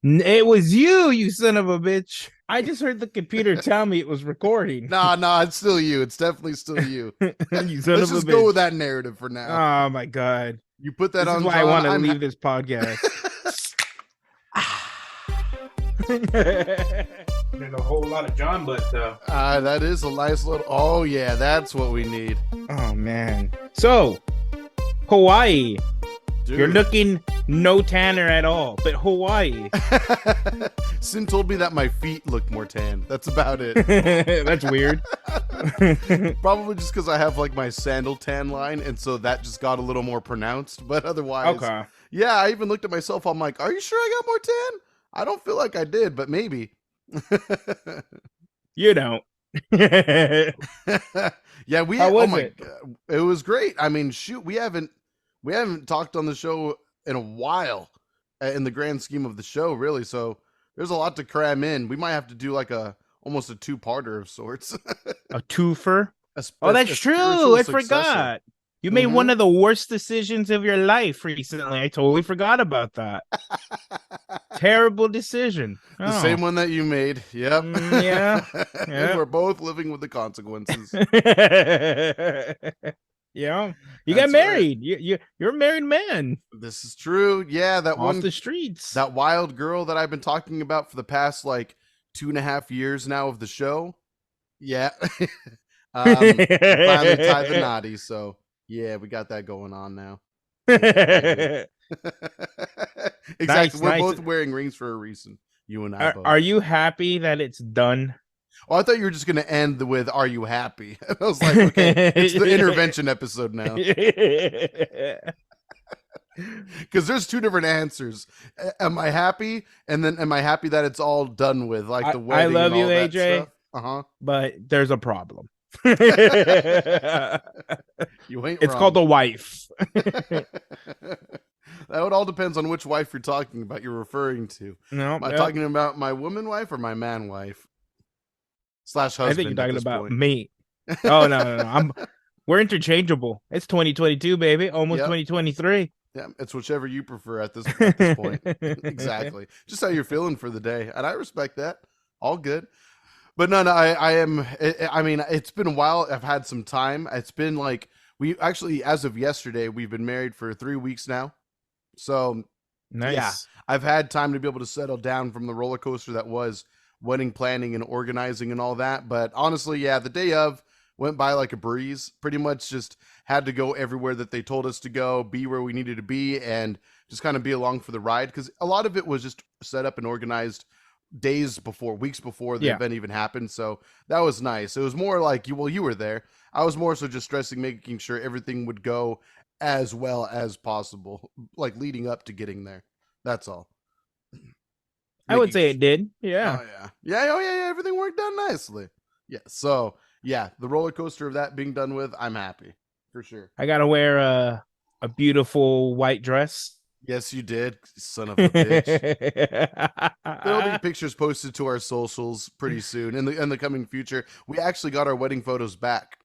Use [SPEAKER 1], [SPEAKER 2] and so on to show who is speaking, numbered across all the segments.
[SPEAKER 1] It was you, you son of a bitch. I just heard the computer tell me it was recording.
[SPEAKER 2] Nah, it's still you. It's definitely still you.
[SPEAKER 1] You son
[SPEAKER 2] Let's
[SPEAKER 1] of a
[SPEAKER 2] just go with
[SPEAKER 1] bitch.
[SPEAKER 2] that narrative for now.
[SPEAKER 1] Oh my god.
[SPEAKER 2] You put that
[SPEAKER 1] This is
[SPEAKER 2] on
[SPEAKER 1] why I
[SPEAKER 2] John.
[SPEAKER 1] want to leave this podcast. There's a whole lot of John butt though.
[SPEAKER 2] That is a nice little. Oh yeah, that's what we need.
[SPEAKER 1] Oh man. So Hawaii.
[SPEAKER 2] Dude.
[SPEAKER 1] You're looking no tanner at all, but Hawaii.
[SPEAKER 2] Sin told me that my feet look more tan. That's about it.
[SPEAKER 1] That's weird.
[SPEAKER 2] Probably just because I have like my sandal tan line, and so that just got a little more pronounced. But otherwise,
[SPEAKER 1] Okay.
[SPEAKER 2] yeah, I even looked at myself. I'm like, are you sure I got more tan? I don't feel like I did, but maybe.
[SPEAKER 1] You don't.
[SPEAKER 2] Yeah,
[SPEAKER 1] How
[SPEAKER 2] oh
[SPEAKER 1] was
[SPEAKER 2] my
[SPEAKER 1] it?
[SPEAKER 2] God, it was great. I mean, shoot, we haven't talked on the show in a while in the grand scheme of the show, really. So there's a lot to cram in. We might have to do like almost a two-parter of sorts.
[SPEAKER 1] A twofer?
[SPEAKER 2] a,
[SPEAKER 1] Oh,
[SPEAKER 2] sp-
[SPEAKER 1] that's
[SPEAKER 2] a
[SPEAKER 1] true.
[SPEAKER 2] spiritual
[SPEAKER 1] I
[SPEAKER 2] successor.
[SPEAKER 1] forgot. You made one
[SPEAKER 2] Hmm.
[SPEAKER 1] of the worst decisions of your life recently. I totally forgot about that. Terrible decision.
[SPEAKER 2] The
[SPEAKER 1] Oh,
[SPEAKER 2] same one that you made. Yep.
[SPEAKER 1] yeah.
[SPEAKER 2] And
[SPEAKER 1] Yeah.
[SPEAKER 2] we're both living with the consequences.
[SPEAKER 1] Yeah. You got
[SPEAKER 2] That's right.
[SPEAKER 1] married. You're a married man
[SPEAKER 2] This is true. Yeah,
[SPEAKER 1] off the streets.
[SPEAKER 2] that wild girl that I've been talking about for the past like 2.5 years now of the show. Yeah. We finally tied the knotty, so yeah, we got that going on now. Exactly. Exactly.
[SPEAKER 1] Nice,
[SPEAKER 2] We're
[SPEAKER 1] nice.
[SPEAKER 2] both wearing rings for a reason. You and I both.
[SPEAKER 1] Are you happy that it's done?
[SPEAKER 2] Oh, I thought you were just gonna end with "Are you happy?" I was like, okay, it's the intervention episode now, because there's two different answers. Am I happy? And then am I happy that it's all done with, like the
[SPEAKER 1] I
[SPEAKER 2] wedding
[SPEAKER 1] love
[SPEAKER 2] and
[SPEAKER 1] you,
[SPEAKER 2] all that
[SPEAKER 1] AJ,
[SPEAKER 2] stuff? Uh
[SPEAKER 1] but there's a problem.
[SPEAKER 2] huh. You ain't
[SPEAKER 1] It's called
[SPEAKER 2] wrong.
[SPEAKER 1] a wife.
[SPEAKER 2] That would all depends on which wife you're talking about. You're referring to.
[SPEAKER 1] No,
[SPEAKER 2] Am I
[SPEAKER 1] yep.
[SPEAKER 2] talking about my woman wife or my man wife slash
[SPEAKER 1] I think you're
[SPEAKER 2] husband at
[SPEAKER 1] talking
[SPEAKER 2] this
[SPEAKER 1] about
[SPEAKER 2] point?
[SPEAKER 1] me. Oh no. We're interchangeable. It's 2022, baby. Almost
[SPEAKER 2] Yep.
[SPEAKER 1] 2023.
[SPEAKER 2] Yeah, it's whichever you prefer at this point. Exactly. Just how you're feeling for the day. And I respect that. All good. But no, I am I mean, it's been a while. I've had some time. It's been like we actually as of yesterday, we've been married for 3 weeks now. So, yeah,
[SPEAKER 1] Nice.
[SPEAKER 2] I've had time to be able to settle down from the roller coaster that was wedding planning and organizing and all that. But honestly, yeah, the day of went by like a breeze. Pretty much just had to go everywhere that they told us to go, be where we needed to be, and just kind of be along for the ride. Because a lot of it was just set up and organized days before, weeks before the
[SPEAKER 1] Yeah.
[SPEAKER 2] event even happened. So that was nice. It was more like you were there. I was more so just stressing, making sure everything would go as well as possible, like leading up to getting there. That's all.
[SPEAKER 1] I would
[SPEAKER 2] Making
[SPEAKER 1] say it did. Yeah.
[SPEAKER 2] Oh yeah. Everything worked out nicely. Yeah. So yeah, the roller coaster of that being done with, I'm happy for sure.
[SPEAKER 1] I gotta wear a beautiful white dress.
[SPEAKER 2] Yes, you did, son of a bitch. There'll be pictures posted to our socials pretty soon in the coming future. We actually got our wedding photos back,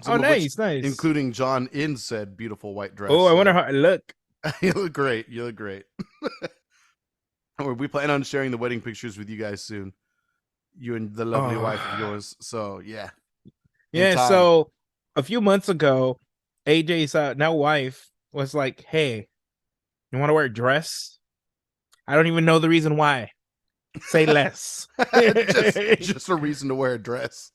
[SPEAKER 1] Oh,
[SPEAKER 2] some of which
[SPEAKER 1] nice, nice.
[SPEAKER 2] including John in said beautiful white dress.
[SPEAKER 1] Oh, I wonder
[SPEAKER 2] So
[SPEAKER 1] how I look.
[SPEAKER 2] you look great. You look great. We plan on sharing the wedding pictures with you guys soon. You and the lovely wife of
[SPEAKER 1] Oh.
[SPEAKER 2] yours. So yeah, in
[SPEAKER 1] Yeah,
[SPEAKER 2] time.
[SPEAKER 1] so a few months ago, AJ's now wife was like, "Hey, you want to wear a dress?" I don't even know the reason why. Say less.
[SPEAKER 2] just a reason to wear a dress.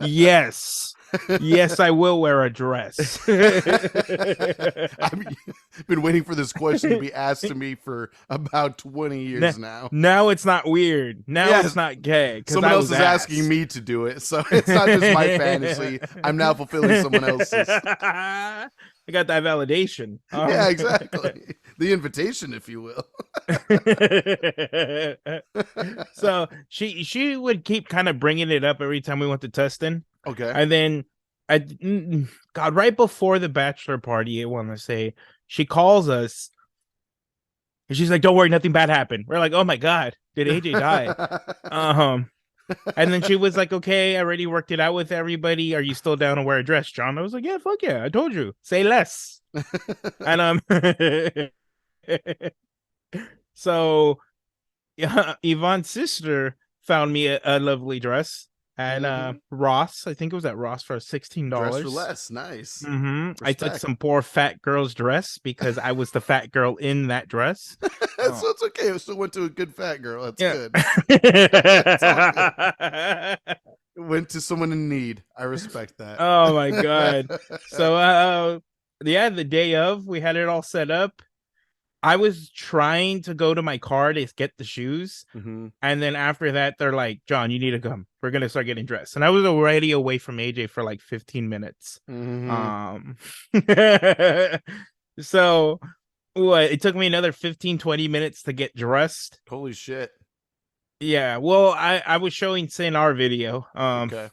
[SPEAKER 1] Yes. Yes, I will wear a dress.
[SPEAKER 2] I've been waiting for this question to be asked to me for about 20 years now.
[SPEAKER 1] Now it's not weird. Now
[SPEAKER 2] Yes.
[SPEAKER 1] it's not gay.
[SPEAKER 2] Someone else is asking me to do it, so it's not just my fantasy. I'm now fulfilling someone else's.
[SPEAKER 1] I got that validation.
[SPEAKER 2] Yeah, exactly. The invitation, if you will.
[SPEAKER 1] So she would keep kind of bringing it up every time we went to Tustin.
[SPEAKER 2] Okay.
[SPEAKER 1] And then God, right before the bachelor party, I want to say, she calls us and she's like, "Don't worry, nothing bad happened." We're like, "Oh my God, did AJ die?" And then she was like, "Okay, I already worked it out with everybody. Are you still down to wear a dress, John?" I was like, "Yeah, fuck yeah. I told you. Say less." And So yeah, Yvonne's sister found me a lovely dress at
[SPEAKER 2] Mm-hmm.
[SPEAKER 1] Ross. I think it was at Ross for
[SPEAKER 2] Dress for
[SPEAKER 1] $16.
[SPEAKER 2] less. Nice.
[SPEAKER 1] I took
[SPEAKER 2] Respect.
[SPEAKER 1] some poor fat girl's dress because I was the fat girl in that dress. Oh,
[SPEAKER 2] So it's okay. I still went to a good fat girl. That's
[SPEAKER 1] yeah.
[SPEAKER 2] good. It's all good. Went to someone in need. I respect that.
[SPEAKER 1] Oh my god. So yeah, the day of we had it all set up. I was trying to go to my car to get the shoes.
[SPEAKER 2] Mm-hmm.
[SPEAKER 1] And then after that, they're like, John, you need to come. We're gonna start getting dressed. And I was already away from AJ for like 15 minutes.
[SPEAKER 2] Mm-hmm.
[SPEAKER 1] Um so what it took me another 15-20 minutes to get dressed.
[SPEAKER 2] Holy shit.
[SPEAKER 1] Yeah, well, I was showing Sin our video
[SPEAKER 2] Okay.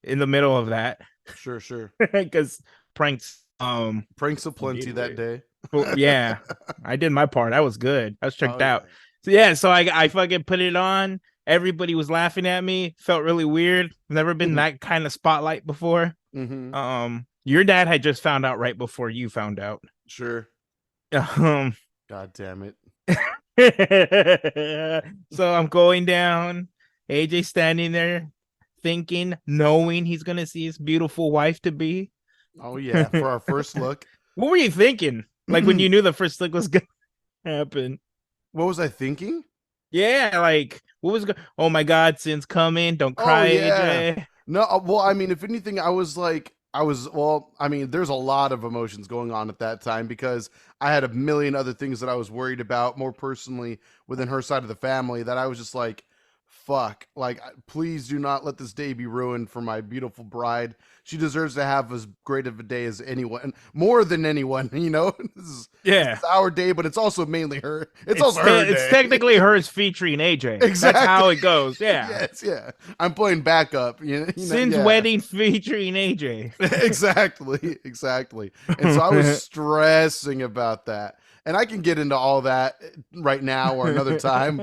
[SPEAKER 1] in the middle of that
[SPEAKER 2] Sure, sure.
[SPEAKER 1] because pranks
[SPEAKER 2] Pranks aplenty
[SPEAKER 1] indeed
[SPEAKER 2] that day.
[SPEAKER 1] well, yeah, I did my part. I was good. I was checked
[SPEAKER 2] Oh
[SPEAKER 1] out.
[SPEAKER 2] yeah.
[SPEAKER 1] So yeah, so I fucking put it on. Everybody was laughing at me. Felt really weird. Never been that kind of spotlight before.
[SPEAKER 2] Mm-hmm.
[SPEAKER 1] Your dad had just found out right before you found out.
[SPEAKER 2] Sure.
[SPEAKER 1] Um,
[SPEAKER 2] God damn it.
[SPEAKER 1] so I'm going down. AJ standing there, thinking, knowing he's gonna see his beautiful wife to be.
[SPEAKER 2] Oh yeah. For our first look.
[SPEAKER 1] What were you thinking? Like when you knew the first look was gonna happen?
[SPEAKER 2] What was I thinking?
[SPEAKER 1] Yeah, like what was going? Oh my God, Sin's coming! Don't
[SPEAKER 2] Oh
[SPEAKER 1] cry,
[SPEAKER 2] yeah.
[SPEAKER 1] AJ.
[SPEAKER 2] No, well, I mean, if anything, well, I mean, there's a lot of emotions going on at that time because I had a million other things that I was worried about more personally within her side of the family that I was just like, fuck, like, please do not let this day be ruined for my beautiful bride. She deserves to have as great of a day as anyone, more than anyone, you know? This
[SPEAKER 1] Yeah,
[SPEAKER 2] is our day, but it's also mainly her. It's also her
[SPEAKER 1] it's
[SPEAKER 2] day.
[SPEAKER 1] technically hers featuring AJ.
[SPEAKER 2] Exactly.
[SPEAKER 1] That's how it goes. Yeah,
[SPEAKER 2] Yes, yeah. I'm playing backup.
[SPEAKER 1] Sin's
[SPEAKER 2] yeah.
[SPEAKER 1] wedding featuring AJ.
[SPEAKER 2] Exactly, exactly. And so I was stressing about that. And I can get into all that right now or another time,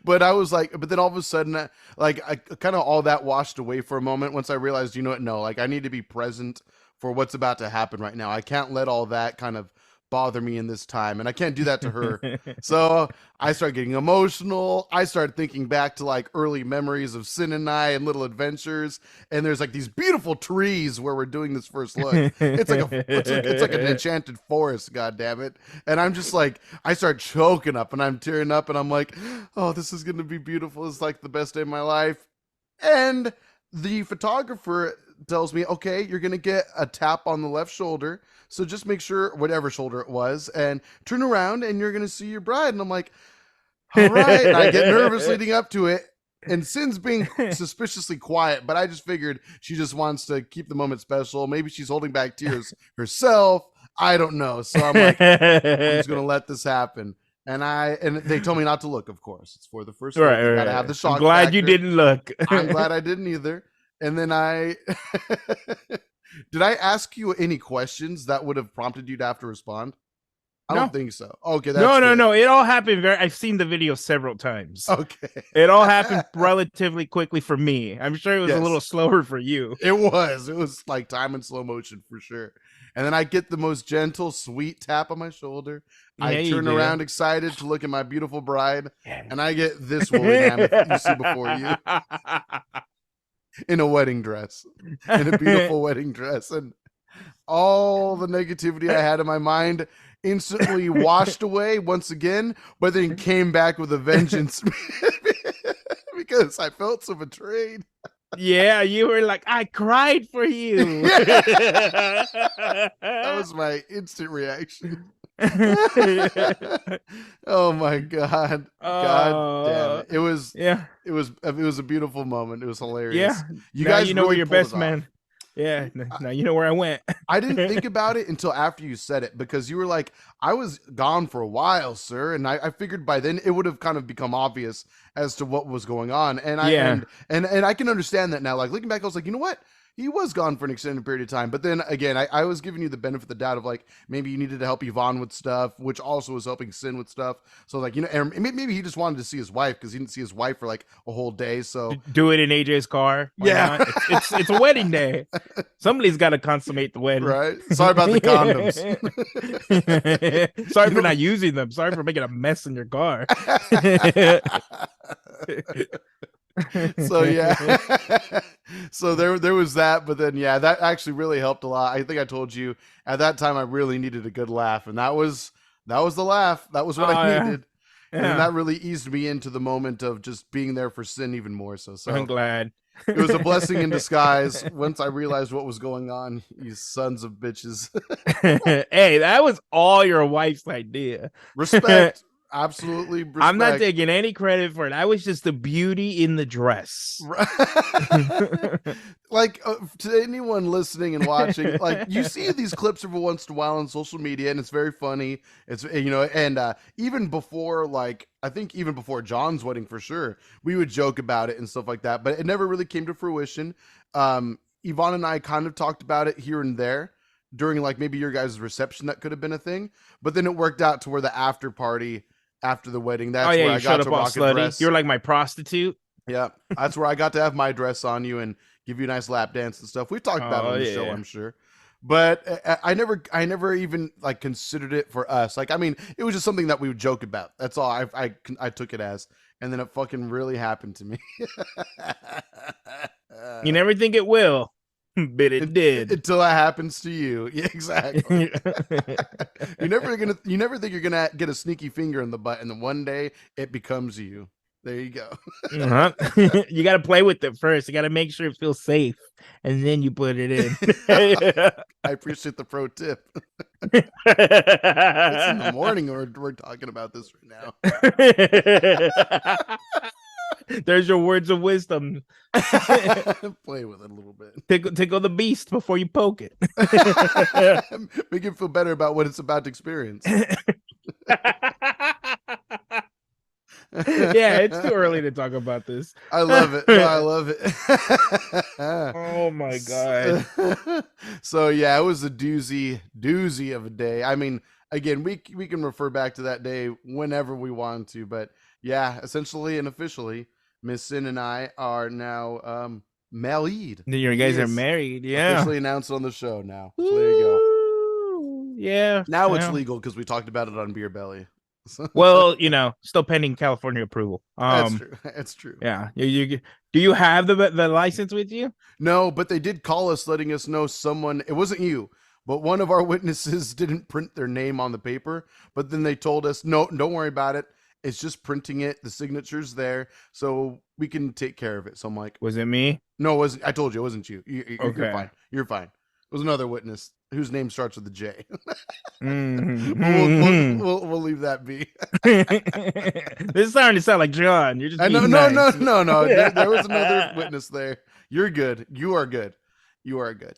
[SPEAKER 2] but I was like, but then all of a sudden, like I kind of all that washed away for a moment once I realized, you know what? No, like I need to be present for what's about to happen right now. I can't let all that kind of bother me in this time, and I can't do that to her. So I start getting emotional. I start thinking back to like early memories of Sin and I and little adventures. And there's like these beautiful trees where we're doing this first look. It's like an enchanted forest, god damn it. And I'm just like, I start choking up and I'm tearing up and I'm like, oh, this is gonna be beautiful. It's like the best day of my life. And the photographer tells me, okay, you're gonna get a tap on the left shoulder. So just make sure, whatever shoulder it was, and turn around and you're gonna see your bride. And I'm like, all right. And I get nervous leading up to it. And Sin's being suspiciously quiet, but I just figured she just wants to keep the moment special. Maybe she's holding back tears herself. I don't know. So I'm like, I'm just gonna let this happen. And they told me not to look, of course. It's for the first look.
[SPEAKER 1] Right,
[SPEAKER 2] You
[SPEAKER 1] right,
[SPEAKER 2] gotta have the shock.
[SPEAKER 1] I'm glad
[SPEAKER 2] factor.
[SPEAKER 1] you didn't look.
[SPEAKER 2] I'm glad I didn't either. And then I did I ask you any questions that would have prompted you to have to respond? I don't think so. Okay, that's
[SPEAKER 1] no. It all happened I've seen the video several times.
[SPEAKER 2] Okay.
[SPEAKER 1] It all happened relatively quickly for me. I'm sure it was
[SPEAKER 2] Yes.
[SPEAKER 1] a little slower for you.
[SPEAKER 2] It was like time in slow motion for sure. And then I get the most gentle, sweet tap on my shoulder. I turn around excited to look at my beautiful bride, and I get this woolly mammoth you see before you in a wedding dress, in a beautiful wedding dress. And all the negativity I had in my mind instantly washed away once again, but then came back with a vengeance because I felt so betrayed.
[SPEAKER 1] Yeah, you were like, I cried for you.
[SPEAKER 2] That was my instant reaction. Oh my god. God damn it. It was a beautiful moment. It was hilarious.
[SPEAKER 1] Yeah.
[SPEAKER 2] You
[SPEAKER 1] now
[SPEAKER 2] guys
[SPEAKER 1] you know
[SPEAKER 2] really
[SPEAKER 1] where your
[SPEAKER 2] pulled
[SPEAKER 1] best
[SPEAKER 2] it
[SPEAKER 1] man.
[SPEAKER 2] off.
[SPEAKER 1] Yeah. Now you know where I went.
[SPEAKER 2] I didn't think about it until after you said it because you were like, I was gone for a while, sir. And I figured by then it would have kind of become obvious as to what was going on. And I and I can understand that now. Like looking back, I was like, you know what? he was gone for an extended period of time. But then again, I was giving you the benefit of the doubt of like maybe you needed to help Yvonne with stuff, which also was helping Sin with stuff. So like, and maybe he just wanted to see his wife because he didn't see his wife for like a whole day. So
[SPEAKER 1] Do it in AJ's car. Why
[SPEAKER 2] yeah,
[SPEAKER 1] not? It's a wedding day. Somebody's got to consummate the wedding.
[SPEAKER 2] right. Sorry about the condoms.
[SPEAKER 1] Sorry for not using them. Sorry for making a mess in your car.
[SPEAKER 2] So yeah, so there was that, but then yeah, that actually really helped a lot. I think I told you at that time I really needed a good laugh, and that was the laugh. That was what I needed, and that really eased me into the moment of just being there for Sin even more. So
[SPEAKER 1] I'm glad.
[SPEAKER 2] It was a blessing in disguise once I realized what was going on. You sons of bitches.
[SPEAKER 1] Hey, that was all your wife's idea.
[SPEAKER 2] Respect. Absolutely respect.
[SPEAKER 1] I'm not taking any credit for it. I was just the beauty in the dress.
[SPEAKER 2] Like to anyone listening and watching, like you see these clips every once in a while on social media, and it's very funny. It's and even before, like I think even before John's wedding for sure, we would joke about it and stuff like that. But it never really came to fruition. Yvonne and I kind of talked about it here and there during like maybe your guys' reception. That could have been a thing, but then it worked out to where the after party after the wedding, that's where I got to rock a dress.
[SPEAKER 1] You're like my prostitute.
[SPEAKER 2] Yeah, that's where I got to have my dress on you and give you a nice lap dance and stuff. We've talked about it on the show, I'm sure. But I never even like considered it for us. Like, I mean, it was just something that we would joke about. That's all I took it as. And then it fucking really happened to me.
[SPEAKER 1] You never think it will, but it did.
[SPEAKER 2] Until it happens to you. Yeah, exactly. You never think you're gonna get a sneaky finger in the butt, and then one day it becomes you. There you go.
[SPEAKER 1] You got to play with it first. You got to make sure it feels safe, and then you put it in.
[SPEAKER 2] I appreciate the pro tip. It's in the morning, we're talking about this right
[SPEAKER 1] now. There's your words of wisdom.
[SPEAKER 2] Play with it a little bit.
[SPEAKER 1] Tickle the beast before you poke it.
[SPEAKER 2] Make it feel better about what it's about to experience.
[SPEAKER 1] Yeah, it's too early to talk about this.
[SPEAKER 2] I love it. I love it.
[SPEAKER 1] Oh my god.
[SPEAKER 2] So yeah, it was a doozy of a day. I mean, again, we can refer back to that day whenever we want to, but yeah, essentially and officially, Miss Sin and I are now married.
[SPEAKER 1] You guys are married, yeah.
[SPEAKER 2] Officially announced on the show now. So there you go.
[SPEAKER 1] Yeah.
[SPEAKER 2] Now it's legal because we talked about it on Beer Belly.
[SPEAKER 1] Well, still pending California approval.
[SPEAKER 2] That's true. That's true.
[SPEAKER 1] Yeah. Do you have the license with you?
[SPEAKER 2] No, but they did call us letting us know it wasn't you, but one of our witnesses didn't print their name on the paper. But then they told us, no, don't worry about it. It's just printing it. The signature's there, so we can take care of it. So I'm like,
[SPEAKER 1] was it me?
[SPEAKER 2] No, it wasn't. I told you it wasn't you. You're fine. You're fine. It was another witness whose name starts with a J. We'll leave that be.
[SPEAKER 1] This is starting to sound like John. You're just
[SPEAKER 2] no.
[SPEAKER 1] Yeah.
[SPEAKER 2] There was another witness there. You're good. You are good. You are good.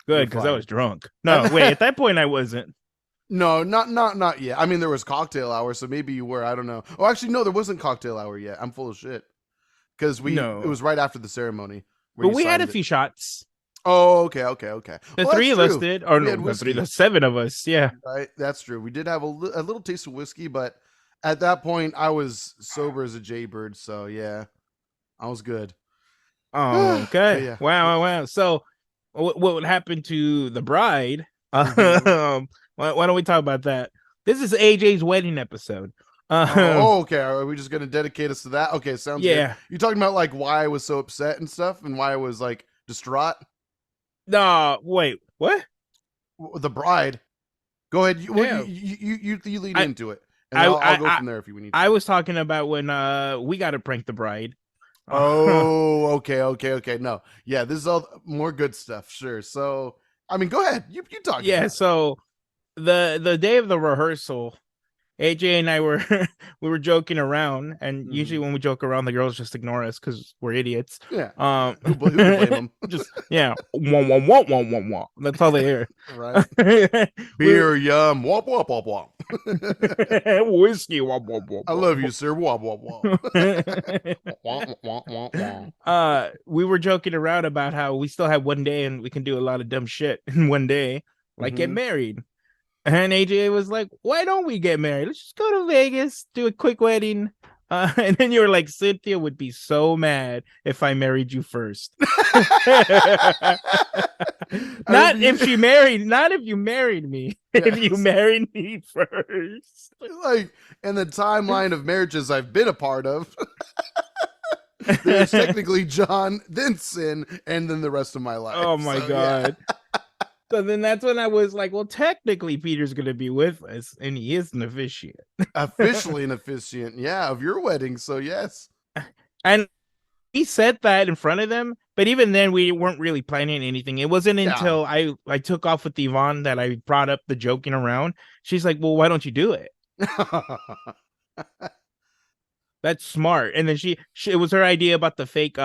[SPEAKER 1] Good, because I was drunk. No, wait. At that point, I wasn't.
[SPEAKER 2] No, not yet. I mean, there was cocktail hour, so maybe you were. I don't know. Oh, actually, no, there wasn't cocktail hour yet. I'm full of shit. Because it was right after the ceremony.
[SPEAKER 1] But we had a few shots.
[SPEAKER 2] Oh, okay.
[SPEAKER 1] The three of us did. Oh, no, the seven of us. Yeah.
[SPEAKER 2] Right. That's true. We did have a little taste of whiskey, but at that point, I was sober as a jaybird. So, yeah, I was good.
[SPEAKER 1] Oh, okay.
[SPEAKER 2] Yeah.
[SPEAKER 1] Wow. So, what would happen to the bride?
[SPEAKER 2] Mm-hmm.
[SPEAKER 1] Why don't we talk about that? This is AJ's wedding episode.
[SPEAKER 2] Okay. Are we just going to dedicate us to that? Okay. Sounds good. You talking about like why I was so upset and stuff and why I was like distraught?
[SPEAKER 1] No, wait, what?
[SPEAKER 2] The bride. Go ahead. You lead into it. And I'll go from there if you need to.
[SPEAKER 1] I was talking about when we got to prank the bride.
[SPEAKER 2] Oh, okay. No. Yeah, this is all more good stuff. Sure. So, I mean, go ahead. You talk.
[SPEAKER 1] Yeah, so the day of the rehearsal, AJ and I we were joking around, and usually when we joke around, the girls just ignore us because we're idiots.
[SPEAKER 2] Yeah. Who can blame them?
[SPEAKER 1] Just wah. That's all they hear.
[SPEAKER 2] Right. Beer yum. Womp womp womp womp.
[SPEAKER 1] Whiskey. Wah, wah, wah,
[SPEAKER 2] I
[SPEAKER 1] wah,
[SPEAKER 2] love you, sir. Wah, wah, wah. Wah, wah, wah, wah.
[SPEAKER 1] We were joking around about how we still have one day and we can do a lot of dumb shit in one day, like get
[SPEAKER 2] Mhm.
[SPEAKER 1] married. And AJ was like, "Why don't we get married? Let's just go to Vegas, do a quick wedding." And then you were like, "Cynthia would be so mad if I married you first." Not if she married, not if you married me. If you
[SPEAKER 2] Yes.
[SPEAKER 1] married me first.
[SPEAKER 2] Like in the timeline of marriages I've been a part of, there's technically John, then Sin, and then the rest of my life.
[SPEAKER 1] Oh my
[SPEAKER 2] So,
[SPEAKER 1] god. So then that's when I was like, well, technically Peter's gonna be with us, and he is an officiant.
[SPEAKER 2] officially an officiant, yeah, of your wedding. So yes.
[SPEAKER 1] And he said that in front of them, but even then we weren't really planning anything. It wasn't
[SPEAKER 2] Yeah.
[SPEAKER 1] until I took off with Yvonne that I brought up the joking around. She's like, well, why don't you do it? That's smart. And then she it was her idea about the fake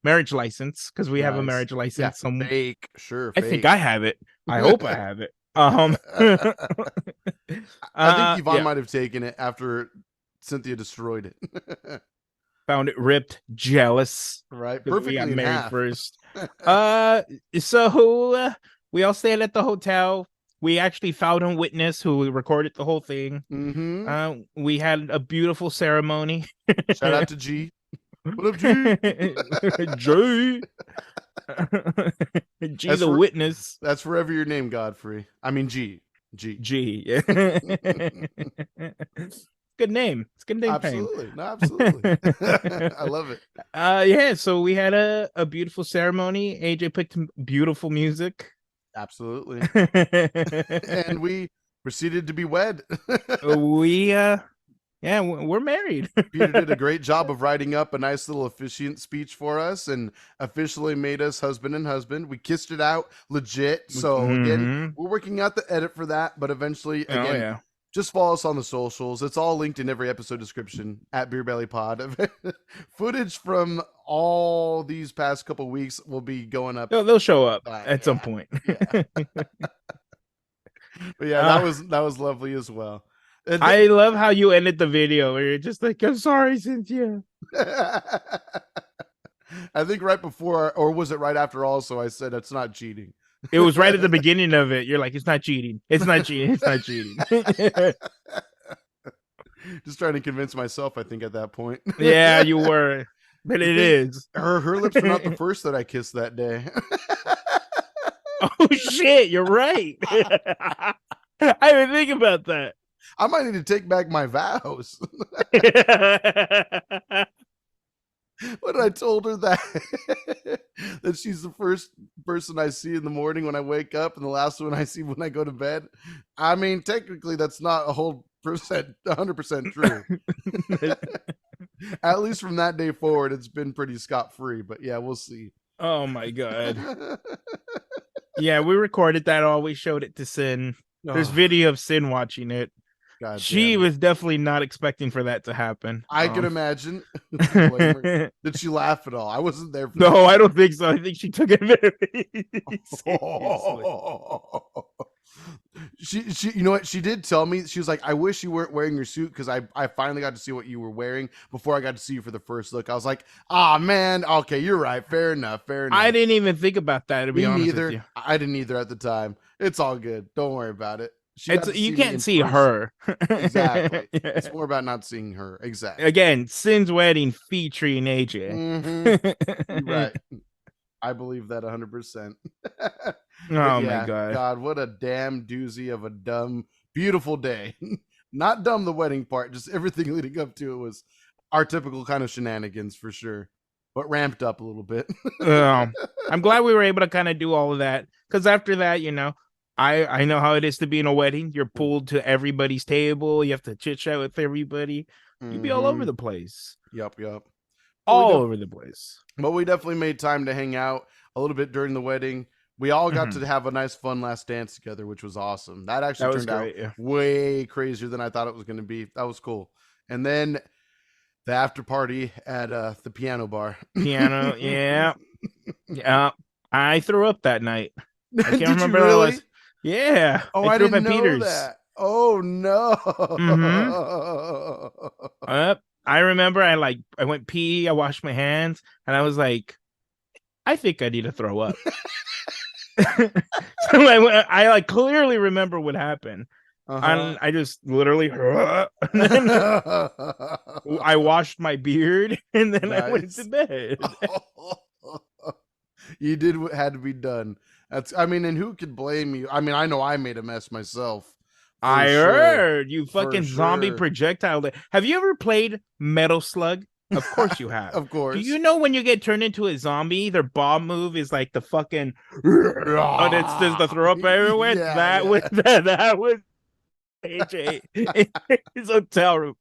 [SPEAKER 1] marriage license, because we have a
[SPEAKER 2] Nice.
[SPEAKER 1] marriage
[SPEAKER 2] Yeah,
[SPEAKER 1] license.
[SPEAKER 2] fake, sure.
[SPEAKER 1] I think I have it. I hope I have it.
[SPEAKER 2] I think Yvonne
[SPEAKER 1] Yeah,
[SPEAKER 2] might have taken it after Cynthia destroyed it.
[SPEAKER 1] found it ripped, jealous.
[SPEAKER 2] Right,
[SPEAKER 1] Because we got
[SPEAKER 2] perfectly in
[SPEAKER 1] married
[SPEAKER 2] half.
[SPEAKER 1] first. So we all stayed at the hotel. We actually found a witness who recorded the whole thing.
[SPEAKER 2] Mm-hmm.
[SPEAKER 1] We had a beautiful ceremony.
[SPEAKER 2] Shout out to G. What up, G?
[SPEAKER 1] G. G
[SPEAKER 2] That's
[SPEAKER 1] the
[SPEAKER 2] for-
[SPEAKER 1] witness.
[SPEAKER 2] That's forever your name, Godfrey. I mean G. G.
[SPEAKER 1] G. Good name. It's a good name.
[SPEAKER 2] Absolutely. No, absolutely. I love it.
[SPEAKER 1] Yeah, so we had a beautiful ceremony. AJ picked beautiful music.
[SPEAKER 2] Absolutely. And we proceeded to be wed.
[SPEAKER 1] We're married.
[SPEAKER 2] Peter did a great job of writing up a nice little officiant speech for us and officially made us husband and husband. We kissed it out legit. So again, we're working out the edit for that, but eventually, again, just follow us on the socials. It's all linked in every episode description at BeerBellyPod. Footage from all these past couple weeks will be going up.
[SPEAKER 1] They'll show up at some point.
[SPEAKER 2] Yeah. But yeah, that was lovely as well.
[SPEAKER 1] I love how you ended the video where you're just like, I'm sorry, Cynthia.
[SPEAKER 2] I think right before, or was it right after also, I said it's not cheating.
[SPEAKER 1] It was right at the beginning of it. You're like, it's not cheating. It's not cheating. It's not cheating.
[SPEAKER 2] Just trying to convince myself, I think, at that point.
[SPEAKER 1] Yeah, you were. But it is.
[SPEAKER 2] Her lips were not the first that I kissed that day.
[SPEAKER 1] Oh, shit. You're right. I didn't think about that.
[SPEAKER 2] I might need to take back my vows. When I told her that she's the first person I see in the morning when I wake up and the last one I see when I go to bed. I mean, technically that's not a whole 100% true. At least from that day forward, it's been pretty scot-free, but yeah, we'll see.
[SPEAKER 1] Oh my god. Yeah, we recorded that all. We showed it to Sin. There's video of Sin watching it.
[SPEAKER 2] God
[SPEAKER 1] she
[SPEAKER 2] damn.
[SPEAKER 1] Was definitely not expecting for that to happen.
[SPEAKER 2] I could imagine. Did she laugh at all? I wasn't there for
[SPEAKER 1] No,
[SPEAKER 2] that.
[SPEAKER 1] I don't think so. I think she took it very
[SPEAKER 2] She you know what? She did tell me, she was like, I wish you weren't wearing your suit because I finally got to see what you were wearing before I got to see you for the first look. I was like, man, okay, you're right. Fair enough.
[SPEAKER 1] I didn't even think about that, to be honest
[SPEAKER 2] neither.
[SPEAKER 1] with you.
[SPEAKER 2] I didn't either at the time. It's all good. Don't worry about it.
[SPEAKER 1] You can't see her.
[SPEAKER 2] Exactly. It's more about not seeing her. Exactly.
[SPEAKER 1] Again, Sin's wedding featuring AJ.
[SPEAKER 2] Mm-hmm. Right. I believe that 100%.
[SPEAKER 1] Oh my god.
[SPEAKER 2] God, what a damn doozy of a dumb, beautiful day. Not dumb the wedding part, just everything leading up to it was our typical kind of shenanigans for sure, but ramped up a little bit.
[SPEAKER 1] I'm glad we were able to kind of do all of that, because after that, I know how it is to be in a wedding. You're pulled to everybody's table. You have to chit chat with everybody. You'd be all over the place.
[SPEAKER 2] Yep.
[SPEAKER 1] All over the place.
[SPEAKER 2] But we definitely made time to hang out a little bit during the wedding. We all got to have a nice, fun last dance together, which was awesome. That actually turned out way crazier than I thought it was going to be. That was cool. And then the after party at the piano bar.
[SPEAKER 1] Piano, yeah. Yeah. I threw up that night. I can't remember
[SPEAKER 2] really?
[SPEAKER 1] what it was. Yeah.
[SPEAKER 2] Oh, I didn't know that. Oh no.
[SPEAKER 1] Mm-hmm. I remember I went pee, I washed my hands, and I was like, I think I need to throw up. So I like clearly remember what happened.
[SPEAKER 2] Uh-huh.
[SPEAKER 1] And I just literally and then I washed my beard and then I went to
[SPEAKER 2] Nice.
[SPEAKER 1] bed.
[SPEAKER 2] You did what had to be done. That's, I mean, and who could blame you? I mean, I know I made a mess myself, for
[SPEAKER 1] I
[SPEAKER 2] sure.
[SPEAKER 1] heard you
[SPEAKER 2] For
[SPEAKER 1] fucking zombie
[SPEAKER 2] sure.
[SPEAKER 1] projectile. Have you ever played Metal Slug? Of course you have.
[SPEAKER 2] Of
[SPEAKER 1] Do
[SPEAKER 2] course.
[SPEAKER 1] you know when you get turned into a zombie, their bomb move is like the fucking oh, it's just the throw up everywhere?
[SPEAKER 2] Yeah,
[SPEAKER 1] That was
[SPEAKER 2] yeah.
[SPEAKER 1] that was AJ in his hotel room.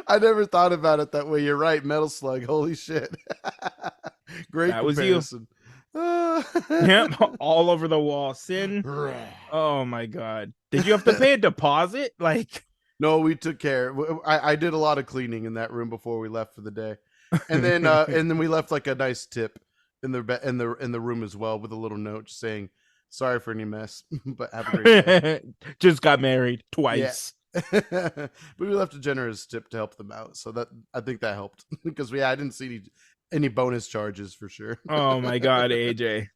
[SPEAKER 2] I never thought about it that way. You're right. Metal Slug. Holy shit. Great
[SPEAKER 1] That was you.
[SPEAKER 2] comparison.
[SPEAKER 1] Yep, all over the wall. Sin. Oh my god. Did you have to pay a deposit? Like
[SPEAKER 2] No, we took care. I did a lot of cleaning in that room before we left for the day, and then we left like a nice tip in the room as well with a little note just saying sorry for any mess, but have a great day.
[SPEAKER 1] just got married
[SPEAKER 2] Yeah.
[SPEAKER 1] twice.
[SPEAKER 2] But we left a generous tip to help them out, so that I think that helped because I didn't see any bonus charges for sure.
[SPEAKER 1] Oh my god, AJ.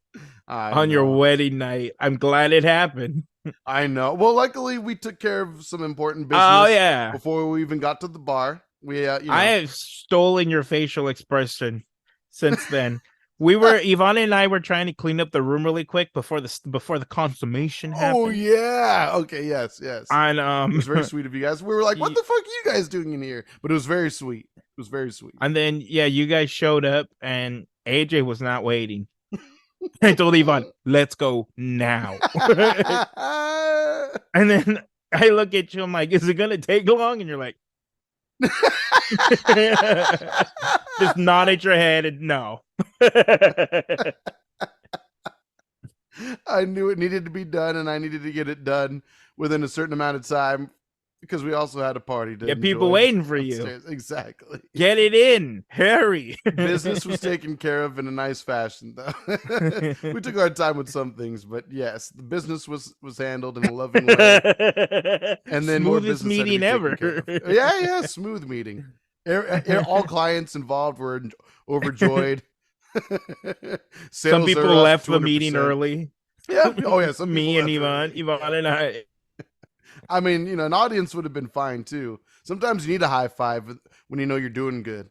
[SPEAKER 2] I
[SPEAKER 1] On your
[SPEAKER 2] know.
[SPEAKER 1] wedding night. I'm glad it happened.
[SPEAKER 2] I know. Well, luckily we took care of some important
[SPEAKER 1] Oh
[SPEAKER 2] business
[SPEAKER 1] yeah.
[SPEAKER 2] before we even got to the bar. We,
[SPEAKER 1] I have stolen your facial expression since then. Yvonne and I were trying to clean up the room really quick before the consummation happened.
[SPEAKER 2] Oh yeah. Okay. Yes. Yes.
[SPEAKER 1] And
[SPEAKER 2] It was very sweet of you guys. We were like, "What the fuck are you guys doing in here?" But it was very sweet. It was very sweet.
[SPEAKER 1] and then yeah, you guys showed up and AJ was not waiting. I told Yvonne, let's go now. And then I look at you, I'm like, is it gonna take long? And you're like, just nod at your head and no.
[SPEAKER 2] I knew it needed to be done, and I needed to get it done within a certain amount of time because we also had a party to
[SPEAKER 1] Get people
[SPEAKER 2] enjoy
[SPEAKER 1] waiting for
[SPEAKER 2] upstairs.
[SPEAKER 1] you.
[SPEAKER 2] Exactly.
[SPEAKER 1] Get it in. Hurry.
[SPEAKER 2] Business was taken care of in a nice fashion, though. We took our time with some things, but yes, the business was handled in a loving way. And then more
[SPEAKER 1] Smoothest
[SPEAKER 2] business had to be
[SPEAKER 1] meeting
[SPEAKER 2] taken
[SPEAKER 1] ever.
[SPEAKER 2] care of. Yeah, smooth meeting. All clients involved were overjoyed.
[SPEAKER 1] Some
[SPEAKER 2] Sales
[SPEAKER 1] people
[SPEAKER 2] are up
[SPEAKER 1] left the
[SPEAKER 2] 200%.
[SPEAKER 1] meeting early.
[SPEAKER 2] Yeah. Oh yeah. Some
[SPEAKER 1] Me
[SPEAKER 2] people
[SPEAKER 1] and
[SPEAKER 2] left
[SPEAKER 1] Yvonne,
[SPEAKER 2] early.
[SPEAKER 1] and I.
[SPEAKER 2] I mean, an audience would have been fine too. Sometimes you need a high five when you know you're doing good.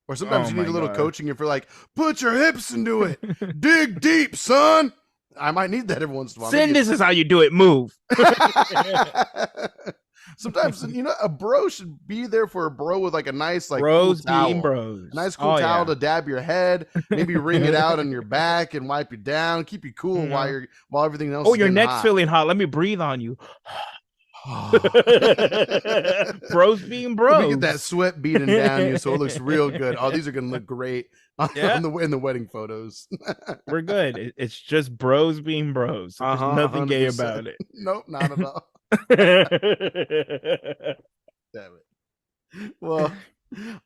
[SPEAKER 2] Or sometimes
[SPEAKER 1] Oh
[SPEAKER 2] you need
[SPEAKER 1] my
[SPEAKER 2] a little
[SPEAKER 1] God.
[SPEAKER 2] coaching if you're like, put your hips into it. Dig deep, son. I might need that every once in a while.
[SPEAKER 1] Sin, this is how you do it. Move.
[SPEAKER 2] Sometimes, a bro should be there for a bro with like a nice, like,
[SPEAKER 1] Bros
[SPEAKER 2] cool towel.
[SPEAKER 1] being bros.
[SPEAKER 2] A nice, cool
[SPEAKER 1] Oh,
[SPEAKER 2] towel
[SPEAKER 1] yeah.
[SPEAKER 2] to dab your head, maybe wring it out on your back and wipe you down, keep you cool while everything else
[SPEAKER 1] Oh,
[SPEAKER 2] is
[SPEAKER 1] your
[SPEAKER 2] getting
[SPEAKER 1] neck's
[SPEAKER 2] hot.
[SPEAKER 1] feeling hot. Let me breathe on you. Bros being bros.
[SPEAKER 2] Let me get that sweat beating down you so it looks real good. Oh, these are gonna look great in the wedding photos.
[SPEAKER 1] We're good. It's just bros being bros. There's nothing gay
[SPEAKER 2] 100%.
[SPEAKER 1] about it.
[SPEAKER 2] Nope, not at all. Damn it. Well,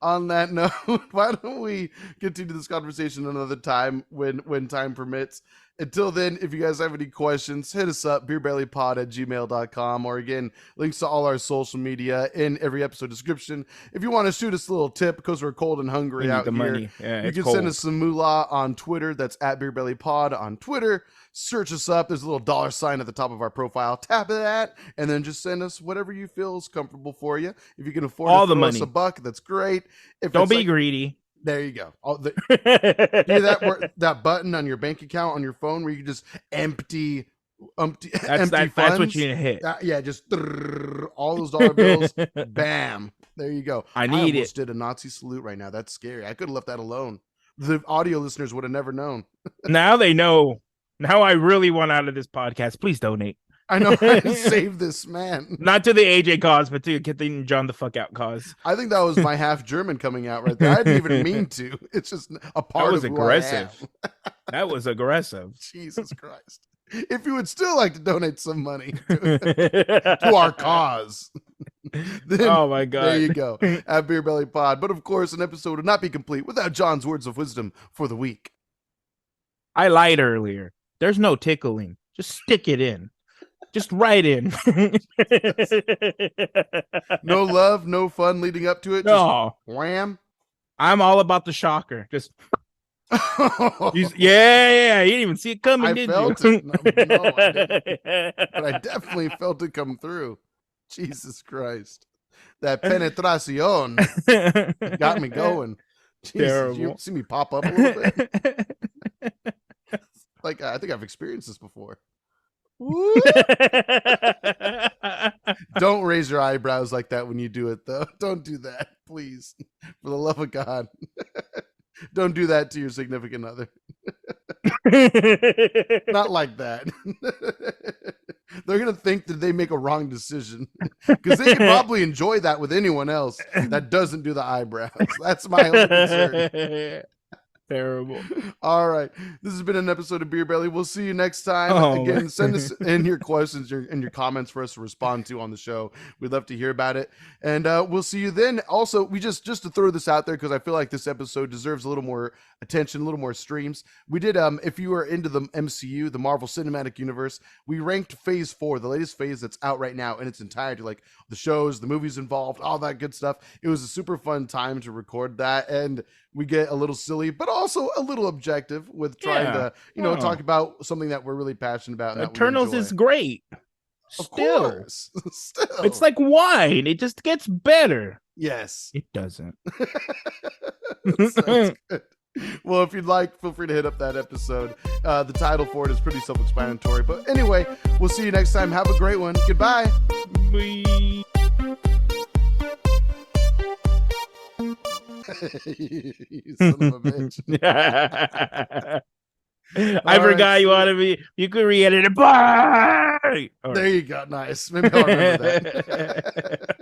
[SPEAKER 2] on that note, why don't we continue this conversation another time when time permits? Until then, if you guys have any questions, hit us up, beerbellypod@gmail.com, or again, links to all our social media in every episode description. If you want to shoot us a little tip because we're cold and hungry out
[SPEAKER 1] the
[SPEAKER 2] here,
[SPEAKER 1] money. Yeah,
[SPEAKER 2] you
[SPEAKER 1] it's
[SPEAKER 2] can
[SPEAKER 1] cold.
[SPEAKER 2] send us some moolah on Twitter. That's @BeerBellyPod on Twitter. Search us up. There's a little $sign at the top of our profile. Tap that, and then just send us whatever you feel is comfortable for you. If you can afford
[SPEAKER 1] All
[SPEAKER 2] to
[SPEAKER 1] the
[SPEAKER 2] throw us
[SPEAKER 1] money.
[SPEAKER 2] a buck, that's great. If
[SPEAKER 1] Don't
[SPEAKER 2] it's
[SPEAKER 1] be
[SPEAKER 2] like,
[SPEAKER 1] greedy.
[SPEAKER 2] there you go. That button on your bank account on your phone where you can just empty
[SPEAKER 1] That's
[SPEAKER 2] funds.
[SPEAKER 1] what you need to hit.
[SPEAKER 2] Yeah, just all those dollar bills. Bam. There you go.
[SPEAKER 1] I need
[SPEAKER 2] almost did a Nazi salute right now. That's scary. I could have left that alone. The audio listeners would have never known.
[SPEAKER 1] Now they know. Now I really want out of this podcast. Please donate.
[SPEAKER 2] I know. Save this man.
[SPEAKER 1] Not to the AJ cause, but to get the John the fuck out cause.
[SPEAKER 2] I think that was my half German coming out right there. I didn't even mean to. It's just a part
[SPEAKER 1] was
[SPEAKER 2] of
[SPEAKER 1] aggressive.
[SPEAKER 2] who I am.
[SPEAKER 1] That was aggressive.
[SPEAKER 2] Jesus Christ. If you would still like to donate some money to our cause, then
[SPEAKER 1] oh my God.
[SPEAKER 2] there you go. At Beer Belly Pod. But of course, an episode would not be complete without John's words of wisdom for the week.
[SPEAKER 1] I lied earlier. There's no tickling. Just stick it in. Just write in.
[SPEAKER 2] No love, no fun leading up to it. Just
[SPEAKER 1] No,
[SPEAKER 2] wham.
[SPEAKER 1] I'm all about the shocker. Just yeah, you didn't even see it coming,
[SPEAKER 2] I
[SPEAKER 1] did
[SPEAKER 2] felt
[SPEAKER 1] you?
[SPEAKER 2] it. No, I didn't. But I definitely felt it come through. Jesus Christ. That penetracion got me going. Jesus, you
[SPEAKER 1] Terrible.
[SPEAKER 2] see me pop up a little bit? Like, I think I've experienced this before. Don't raise your eyebrows like that when you do it, though. Don't do that, please. For the love of God. Don't do that to your significant other. Not like that. They're going to think that they make a wrong decision because they could probably enjoy that with anyone else that doesn't do the eyebrows. That's my only concern.
[SPEAKER 1] Terrible.
[SPEAKER 2] All right. This has been an episode of Beer Belly. We'll see you next time.
[SPEAKER 1] Oh,
[SPEAKER 2] Again, send us in your questions and your comments for us to respond to on the show. We'd love to hear about it. And we'll see you then. Also, we just to throw this out there because I feel like this episode deserves a little more attention, a little more streams. We did, if you are into the MCU, the Marvel Cinematic Universe, we ranked Phase 4, the latest phase that's out right now in its entirety, like the shows, the movies involved, all that good stuff. It was a super fun time to record that, and we get a little silly, but also a little objective with trying to, talk about something that we're really passionate about. And
[SPEAKER 1] Eternals is great.
[SPEAKER 2] Of course. Still.
[SPEAKER 1] It's like wine. It just gets better.
[SPEAKER 2] Yes.
[SPEAKER 1] It doesn't.
[SPEAKER 2] Sounds good. Well, if you'd like, feel free to hit up that episode. The title for it is pretty self-explanatory. But anyway, we'll see you next time. Have a great one. Goodbye.
[SPEAKER 1] Bye.
[SPEAKER 2] You son of a bitch.
[SPEAKER 1] I forgot you want to be. You could re-edit it. Bye.
[SPEAKER 2] There you go. Nice. Maybe I'll remember that.